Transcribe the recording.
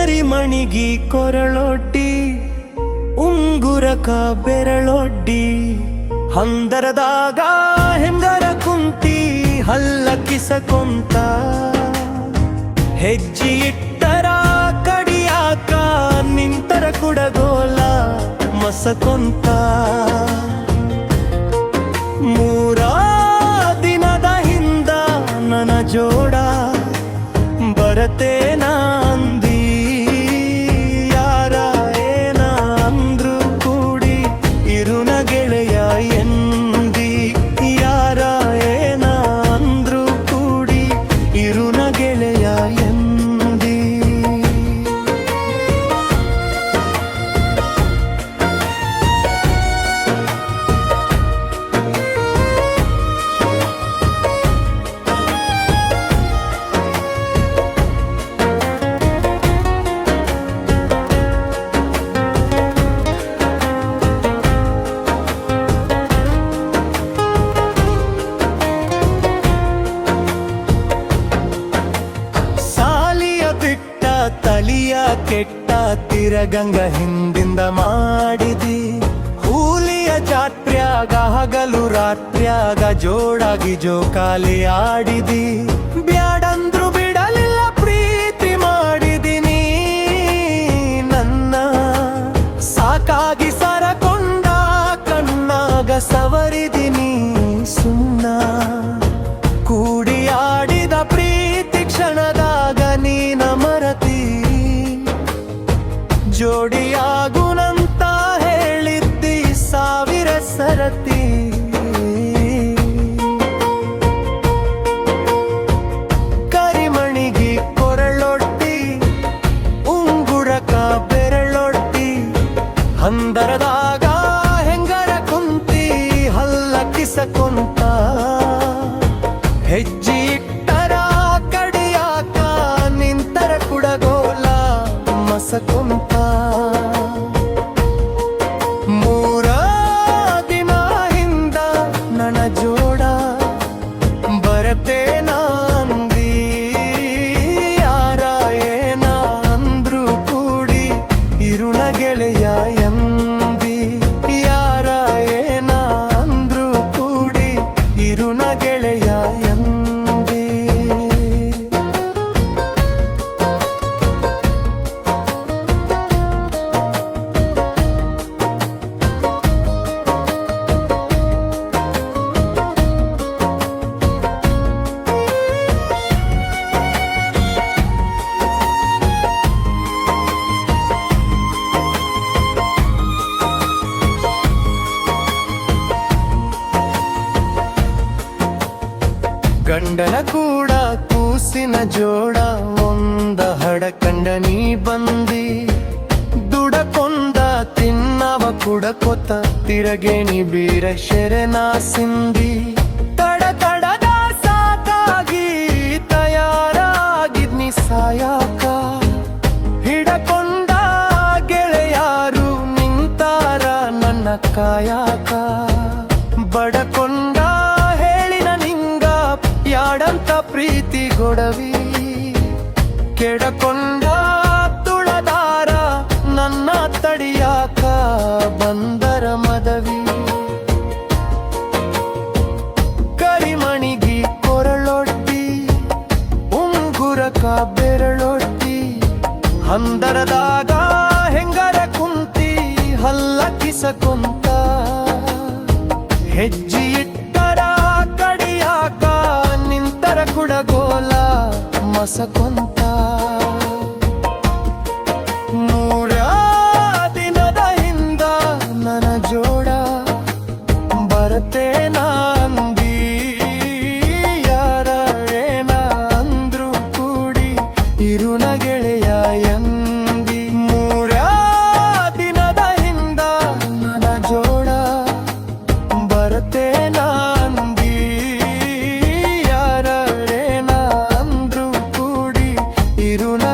ಕರಿಮಣಿಗಿ ಕೊರಳೊಡ್ಡಿ ಉಂಗುರಕ ಬೆರಳೊಡ್ಡಿ ಹಂದರದಾಗ ಹೆಂಗರ ಕುಂತಿ ಹಲ್ಲಕ್ಕಿಸಕೊಂತ ಹೆಜ್ಜಿ ಇಟ್ಟರ ಕಡಿಯಾಕ ನಿಂತರ ಕುಡಗೋಲ ಮಸಕೊಂತ ಮೂರ ದಿನದ ಹಿಂದ ನನ್ನ ಜೋಡ ಬರತೇನ ಅಂದಿ ಯಾರ ಏನ ಅಂದ್ರು ಕೂಡಿ ಇರುನ ಗೆಳೆಯ ಎಂದಿ ಯಾರ ಏನ ಅಂದ್ರು ಕೂಡಿ ಇರುನ ಗೆಳೆಯ ಎಂದಿ ತಲಿಯ ಕೆಟ್ಟ ತಿರಗಂಗ ಹಿಂದಿಂದ ಮಾಡಿದಿ ಹೂಲಿಯ ಜಾತ್ರ್ಯಾಗ ಹಗಲು ರಾತ್ರ್ಯಾಗ ಜೋಡಾಗಿ ಜೋಕಾಲಿ ಆಡಿದಿ ಬ್ಯಾಡಂದ್ರು ಬಿಡಲಿಲ್ಲ ಪ್ರೀತಿ ಮಾಡಿದಿನಿ ನನ್ನ ಸಾಕಾಗಿ ಸರಕೊಂಡ ಕಣ್ಣಾಗ ಸವರಿದಿನಿ ಸುಣ್ಣ ಕೂಡಿ ಆಡಿದ ಪ್ರೀತಿ ಕ್ಷಣದಾಗ ನೀನ ಮರತಿ ಜೋಡಿಯಾಗುನಂತ ಹೇಳಿದ್ದಿ ಸಾವಿರ ಸರತಿ ಕರಿಮಣಿಗಿ ಕೊರಳೊಡ್ಡಿ ಉಂಗುರಕ ಬೆರಳೊಡ್ಡಿ ಹಂದರದಾಗ ಹೆಂಗರ ಕುಂತಿ ಹಲ್ಲಕ್ಕಿಸಕೊಂತ ಹೆಜ್ಜಿ ಇಟ್ಟರ ಕಡಿಯಾಕ ನಿಂತರ ಕುಡಗೋಲ ಮಸಕೊಂತ ಮೂರ ದಿನ ಹಿಂದ ನನ್ನ ಜೋಡ ಬರತೇನ ಅಂದಿ ಯಾರ ಏನ ಅಂದ್ರು ಕೂಡಿ ಇರುಣ ಗೆಳೆಯ ಎಂದಿ ಯಾರ ಏನ ಅಂದ್ರು ಕೂಡಿ ಇರುಣ ಗೆಳೆಯ ಎಂದಿ ಗಂಡನ ಕೂಡ ಕೂಸಿನ ಜೋಡ ಒಂದ ಹಡಕಂಡ ನೀ ಬಂದಿ ದುಡಕೊಂದ ತಿನ್ನವ ಕುಡಕೊತ ತಿರಗೇಣಿ ಬೀರ ಶೆರೆನ ಸಿಂದಿ ತಡ ತಡದ ಸಾಕಾಗಿ ತಯಾರಾಗಿದ್ನಿ ಸಾಯಾಕ ಹಿಡಕೊಂಡ ಗೆಳೆಯಾರು ನಿಂತಾರ ನನ್ನ ಕಾಯಾಕ ಬಡಕೊಂಡ ಯಾಡಂತ ಪ್ರೀತಿ ಗೊಡವಿ ಕೆಡಕೊಂಡ ತುಳದಾರ ನನ್ನ ತಡಿಯಾಕ ಬಂದರ ಮದವಿ ಕರಿಮಣಿಗಿ ಕೊರಳೊಡ್ಡಿ ಉಂಗುರಕ ಬೆರಳೊಡ್ಡಿ ಹಂದರದಾಗ ಹೆಂಗರ ಕುಂತಿ ಹಲ್ಲಕ್ಕಿಸಕೊಂತ ಹೆಜ್ಜಿ ಇಟ್ಟರ ಕಡಿಯಾಕ ನಿಂತರ ಕುಡಗೋಲ ಮಸಕೊಂತ ಮೂರ ದಿನದ ಹಿಂದ ನನ್ನ ಜೋಡ ಬರತೇನ ಅಂದಿ ಯಾರ ಏನ ಅಂದ್ರು ಕೂಡಿ ಇರುನ ಗೆಳೆಯ ಎಂದಿ ಮೂರ ದಿನದ ಹಿಂದ ನನ್ನ ಜೋಡ ಬರತೇನ ಅಂದಿ ಯಾರ ಏನ ಅಂದ್ರು ಕೂಡಿ ಇರುನ